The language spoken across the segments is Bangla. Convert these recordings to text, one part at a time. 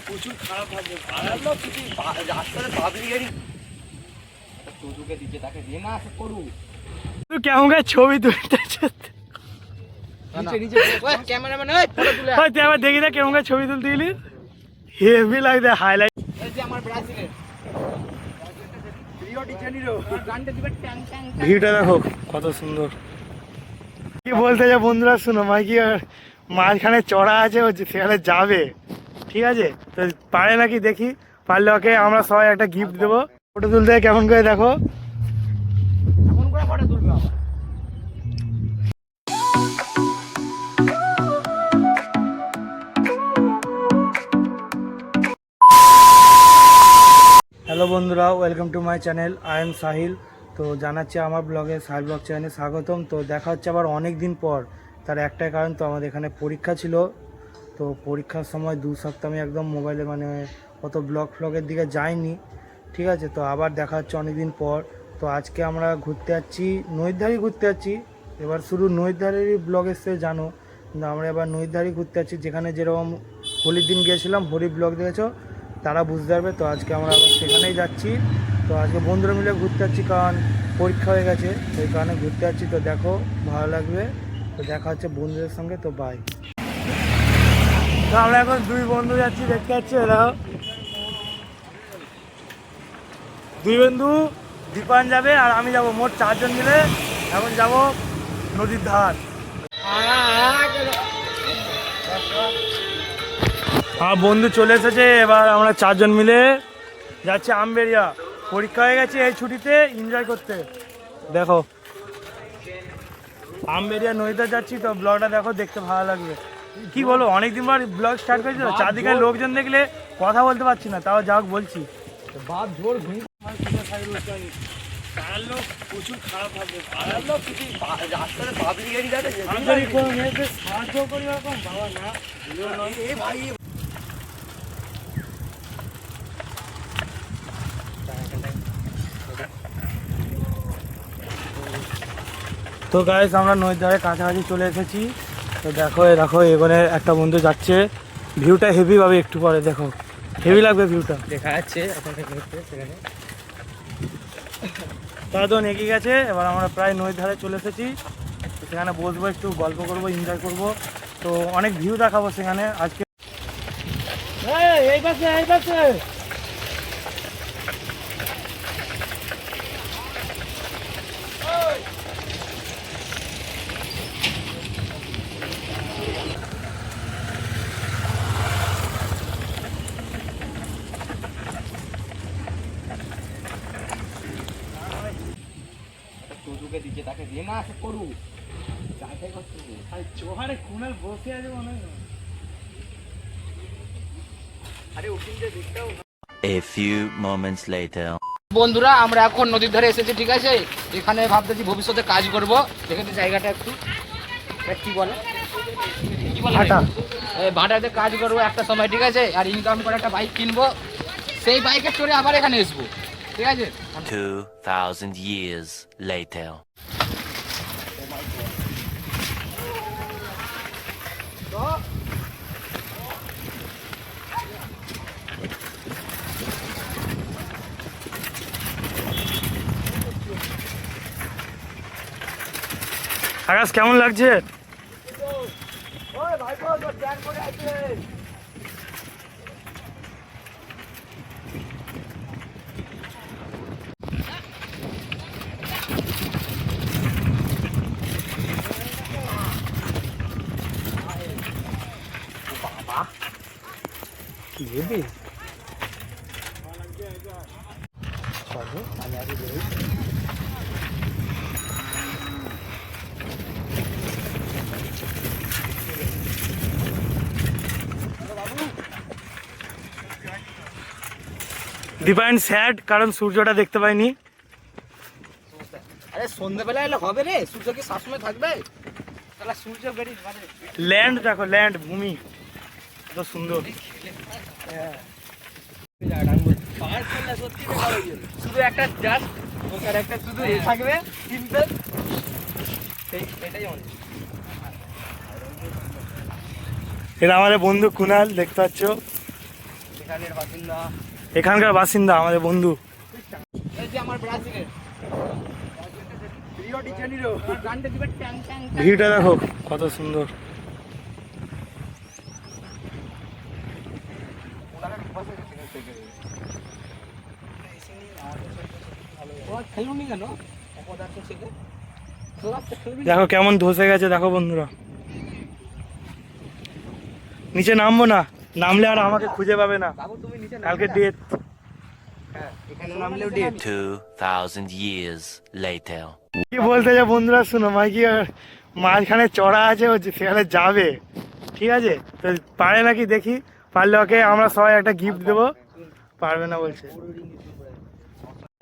প্রচুর খারাপ থাকবে, রাস্তাতে পাবলিক গাড়ি তোকে দিচ্ছে, তাকে দিয়ে না করু কেমন করে ছবি তুলতে ক্যামেরাম্যান আবার দেখি না কেমন করে ছবি তুলতে গেলি, হেভি লাগছে হাইলাইট। আমার ব্রাজিলের ভিউটা দেখো কত সুন্দর। কি বলতে যা বন্ধুরা শুনো, মাইকি মাঝখানে চড়া আছে, ও সেখানে যাবে, ঠিক আছে? তো পারে নাকি দেখি, পারলে ওকে আমরা সবাই একটা গিফট দেবো। ফটো তুলতে কেমন করে দেখো, এমন করে ফটো তুলবে আবার। হ্যালো বন্ধুরা, welcome to my channel, I am Sahil. তো জানাচ্ছি আমার ব্লগে, সাহিল ব্লগ চ্যানেলে স্বাগতম। তো দেখা হচ্ছে আবার অনেক দিন পর। তার একটাই কারণ, তো আমাদের এখানে পরীক্ষা ছিল। তো পরীক্ষার সময় 2 সপ্তাহ আমি একদম মোবাইলে অত ব্লগের দিকে যাইনি, ঠিক আছে? তো আবার দেখা হচ্ছে অনেক দিন পর। তো আজকে আমরা ঘুরতে যাচ্ছি, নদীর ঘুরতে যাচ্ছি। এবার শুধু নদীর ব্লগ এসছে জানো, কিন্তু আমরা এবার নদীর ঘুরতে যাচ্ছি, যেখানে যেরকম হোলির দিন গিয়েছিলাম, হোলির ব্লগ দেখেছো, তারা বুঝতে পারবে। তো আজকে আমরা আবার সেখানেই যাচ্ছি। তো আজকে বন্ধুরা মিলে ঘুরতে যাচ্ছি, কারণ পরীক্ষা হয়ে গেছে, সেই কারণে ঘুরতে যাচ্ছি। তো দেখো, ভালো লাগবে। তো দেখা হচ্ছে বন্ধুদের সঙ্গে। তো বাই। তো আমরা এখন 2 বন্ধু যাচ্ছি, দেখতে পাচ্ছি, দেখো 2 বন্ধু, দীপান যাবে আর আমি যাব, মোট 4 জন মিলে এখন যাব নদীর ধার। আমার বন্ধু চলে এসেছে, এবার আমরা 4 জন মিলে যাচ্ছি আমবেরিয়া। পরীক্ষা হয়ে গেছে, এই ছুটিতে এনজয় করতে। দেখো আমবেরিয়া নদীতে যাচ্ছি, তো ব্লগটা দেখো, দেখতে ভালো লাগবে। কি বলো, অনেকদিন পর ব্লগ স্টার্ট করেছি, তো চারদিকে লোকজন দেখলে কথা বলতে পারছি না, তাও যাক বলছি। প্রচুর খারাপ থাকবে, রাস্তাতে পাবলিক গাড়ি যাচ্ছে, সাহায্য করি এরকম বাবা না ভাই। তো গাইস, আমরা নদীর ধারে কাছাকাছি চলে এসেছি। তো দেখো, দেখো এখানে একটা বন্ধু যাচ্ছে, ভিউটা হেভি পাবে একটু পরে, দেখো হেভি লাগবে ভিউটা, দেখা যাচ্ছে এখন সেখানে। তারা তো এগিয়ে গেছে, এবার আমরা প্রায় নদীর ধারে চলে এসেছি। সেখানে বসবো, একটু গল্প করবো, এনজয় করবো। তো অনেক ভিউ দেখাবো সেখানে আজকে। এই পাশে, এই পাশে তোকে দিচ্ছে, তাকে দিয়ে না করু চোহারে কুনাল বসে আছে মনে হয়। আরে ওখানে দেখতেও। A few moments later. বন্ধুরা, আমরা এখন নদীর ধারে এসেছি, ঠিক আছে? এখানে ভাবতেছি ভবিষ্যতে কাজ করব। এখানে জায়গাটা একটু কি বলে, ভাটাতে কাজ করবো একটা সময়, ঠিক আছে? আর ইনকাম করে একটা বাইক কিনবো, সেই বাইকে চড়ে আবার এখানে আসবো, ঠিক আছে? 2000 years later. আকাশ কেমন লাগছে? কি হেবি, চলো আমি আগে বেরোই। ডিভাইন স্যাড, কারণ সূর্যটা দেখতে পাইনি। আরে সন্ধ্যাবেলা এলে হবে রে, সূর্য কি সবসময় থাকবে? তাহলে সূর্য বেরিয়ে ল্যান্ড দেখো, ল্যান্ড, ভূমি কত সুন্দর। শুধু একটা জাস্ট ওখানে একটা শুধু এ থাকবে, সিম্পল, এটাই অনেক। এটা আমাদের বন্ধু কুনাল, দেখতে পাচ্ছ এখানের বাসিন্দা। এখানকার বাসিন্দা আমাদের বন্ধু। এই যে আমার ব্রাজিলের রিও ডি জেনিরো গানটা দিবে ট্যাং ট্যাং। ভিউটা দেখো কত সুন্দর। খেলুনি কেন অপদার্থ ছেলে? দেখো কেমন ধসে গেছে, দেখো বন্ধুরা। নিচে নামবো না, নামলে আর আমাকে খুঁজে পাবে না, বাবু তুমি নিচে কালকে ডেট। হ্যাঁ এখানে নামলেও ডেট। 2,000 years later. কি বলতে যে বন্ধুরা শুনো, কি মাঝখানে চড়া আছে, ও সেখানে যাবে, ঠিক আছে? তো পারে নাকি দেখি, পারলে ওকে আমরা সবাই একটা গিফট দেবো। পারবে না বলছে।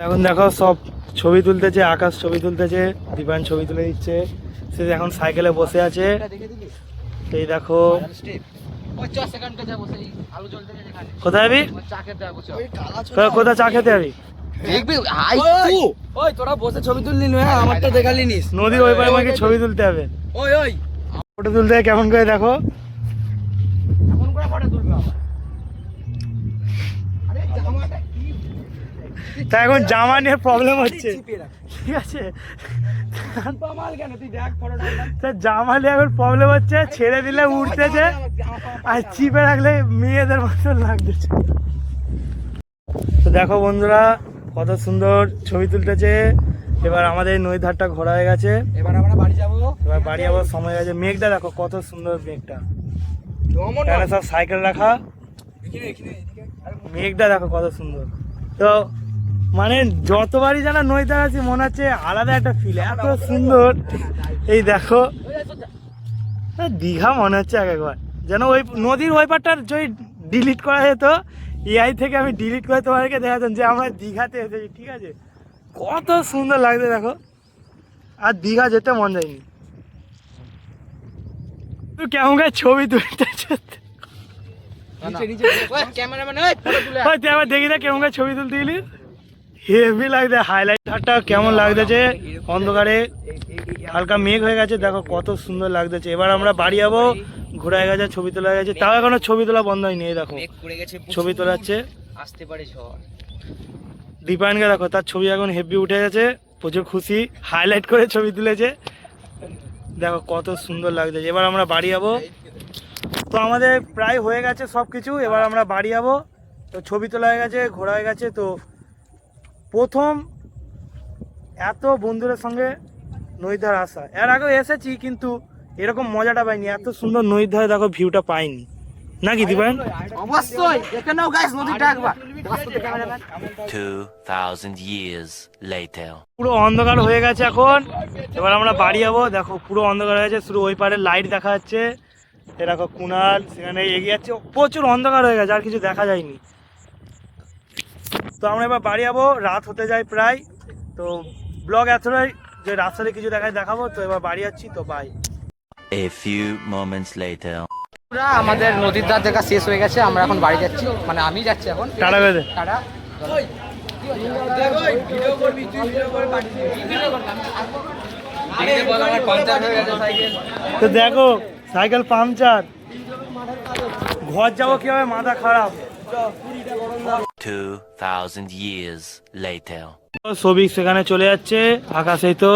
এখন দেখো সব ছবি তুলতেছে, আকাশ ছবি তুলতেছে, দীপায়ন ছবি তুলে দিচ্ছে। সে এখন সাইকেলে বসে আছে, দেখে দিলি এই দেখো। স্টেপ 50 সেকেন্ড কে যাবো সেই আলো জ্বলতে যেখানে। কোথায় যাবি? ওই চা খেতে যাবো চল। কোথায় চা খেতে যাবি? দেখবি হাই তু ওই তোরা বসে ছবি তুললি না, আমারটা দেখালি নিস। নদীর ওই পারে আমাকে ছবি তুলতে হবে। ওই ওই ফটো তুলতে হবে কেমন করে দেখো। এমন করে ফটো তুলবে আবার। আরে জামাটা কি তা এখন জামা নিয়ে প্রবলেম হচ্ছে, চিপে রাখ। ঠিক আছে? মাল কেন তুই দেখ ফটোটা। তা জামা নিয়ে এখন প্রবলেম হচ্ছে, ছেড়ে দিলে উঠতেছে, আর চিপে রাখলে মেয়েদের মতো লাগতেছে। তো দেখো বন্ধুরা কত সুন্দর ছবি তুলতেছে। এবার আমাদের এই নদীর ধারটা ঘোরা হয়ে গেছে, এবার আমরা বাড়ি যাবো। এবার বাড়ি যাওয়ার সময় হয়ে গেছে। মেঘটা দেখো কত সুন্দর, মেঘটা এখানে সব সাইকেল রাখা, মেঘটা দেখো কত সুন্দর। তো মানে যতবারই যেন নদীতে আছি মনে হচ্ছে আলাদা একটা ফিল, এত সুন্দর। এই দেখো দীঘা মনে হচ্ছে এক একবার যেন। ওই নদীর ওই পারটার যদি ডিলিট করা যেত, এআই থেকে আমি ডিলিট করে তোমাদেরকে দেখাতাম যে আমরা দীঘাতে এসেছি, ঠিক আছে? কত সুন্দর লাগছে দেখো। আর দীঘা যেতে মন যায়নি। তুই কেমন করে ছবি তুলতে নিচে নিচে ওই ক্যামেরাম্যান ওই ফটো তুলে তুই আবার দেখি না কেমন করে ছবি তুলতে গেলি, হেভি লাগছে। হাইলাইটারটা কেমন লাগতেছে অন্ধকারে, হালকা মেঘ হয়ে গেছে, দেখো কত সুন্দর লাগতেছে। এবার আমরা বাড়ি যাবো, ঘোরা হয়ে গেছে, ছবি তোলা হয়ে গেছে, তাও এখনো ছবি তোলা বন্ধ হয়নি। এই দেখো মেঘ পড়ে গেছে, ছবি তোলাচ্ছে আসতে পারে ঝড়। দীপায়নকে দেখো, তার ছবি এখন হেভি উঠে গেছে, প্রচুর খুশি, হাইলাইট করে ছবি তুলেছে। দেখো কত সুন্দর লাগতেছে। এবার আমরা বাড়ি যাবো। তো আমাদের প্রায় হয়ে গেছে সব কিছু, এবার আমরা বাড়ি যাবো। তো ছবি তোলা হয়ে গেছে, ঘোরা হয়ে গেছে। তো প্রথম এত বন্ধুদের সঙ্গে নদীর ধারে আসা, এর আগেও এসেছি কিন্তু এরকম মজাটা পাইনি, এত সুন্দর নদীর ধারে দেখো ভিউটা পাইনি, নাকি দীপায়ন? অবশ্যই এখানেও গাইস নদীটা একবার 2,000 years later. পুরো অন্ধকার হয়ে গেছে এখন, এবার আমরা বাড়ি যাবো। দেখো পুরো অন্ধকার হয়ে গেছে, শুধু ওই পারে লাইট দেখা যাচ্ছে। এ দেখো কুনাল সেখানে এগিয়ে যাচ্ছে, প্রচুর অন্ধকার হয়ে গেছে, আর কিছু দেখা যায়নি। তো আমরা এবার বাড়ি যাবো, রাত হতে যায় প্রায়। তো ব্লগ এতটাই যে রাস্তাতে কিছু দেখাবো। তো এবার বাড়ি যাচ্ছি, তো by. A few moments later. পুরা আমাদের নদীর ধার দেখা শেষ হয়ে গেছে, আমরা এখন বাড়ি যাচ্ছি, মানে আমি যাচ্ছি এখন। টাটা বেঁধে টাটা। তো দেখো সাইকেল পাংচার, ঘর যাবো কিভাবে, মাথা খারাপ। 2,000 years later. সবিক সেখানে চলে যাচ্ছে, আকাশেই তো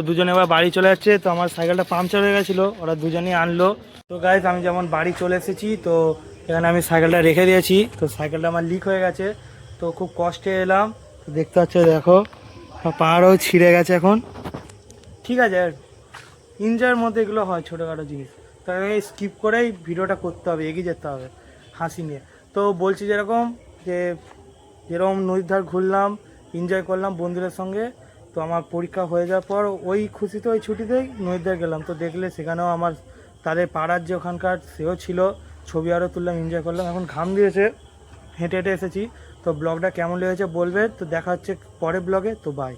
দুজনে এবার বাড়ি চলে যাচ্ছে। তো আমার সাইকেলটা পাংচার হয়ে গেছিলো, ওরা দুজনেই আনলো। তো গাইজ আমি যেমন বাড়ি চলে এসেছি, তো এখানে আমি সাইকেলটা রেখে দিয়েছি। তো সাইকেলটা আমার লিক হয়ে গেছে, তো খুব কষ্টে এলাম। তো দেখতে পাচ্ছ দেখো পাহাড়ও ছিঁড়ে গেছে এখন, ঠিক আছে? আর ইঞ্জয়ের মধ্যে এগুলো হয় ছোটোখাটো জিনিস, তাই স্কিপ করেই ভিডিওটা করতে হবে, এগিয়ে যেতে হবে হাসি নিয়ে। তো বলছি যেরকম নদীর ধার ঘুরলাম, এনজয় করলাম বন্ধুদের সঙ্গে। তো আমার পরীক্ষা হয়ে যাওয়ার পর ওই খুশিতে, ওই ছুটিতেই নদীর ধার গেলাম। তো দেখলে সেখানেও আমার তাদের পাড়ার যে ওখানকার সেও ছিল, ছবি আরও তুললাম, এনজয় করলাম। এখন ঘাম দিয়েছে, হেঁটে হেঁটে এসেছি। তো ব্লগটা কেমন লেগেছে বলবে। তো দেখা হচ্ছে পরের ব্লগে, তো বাই।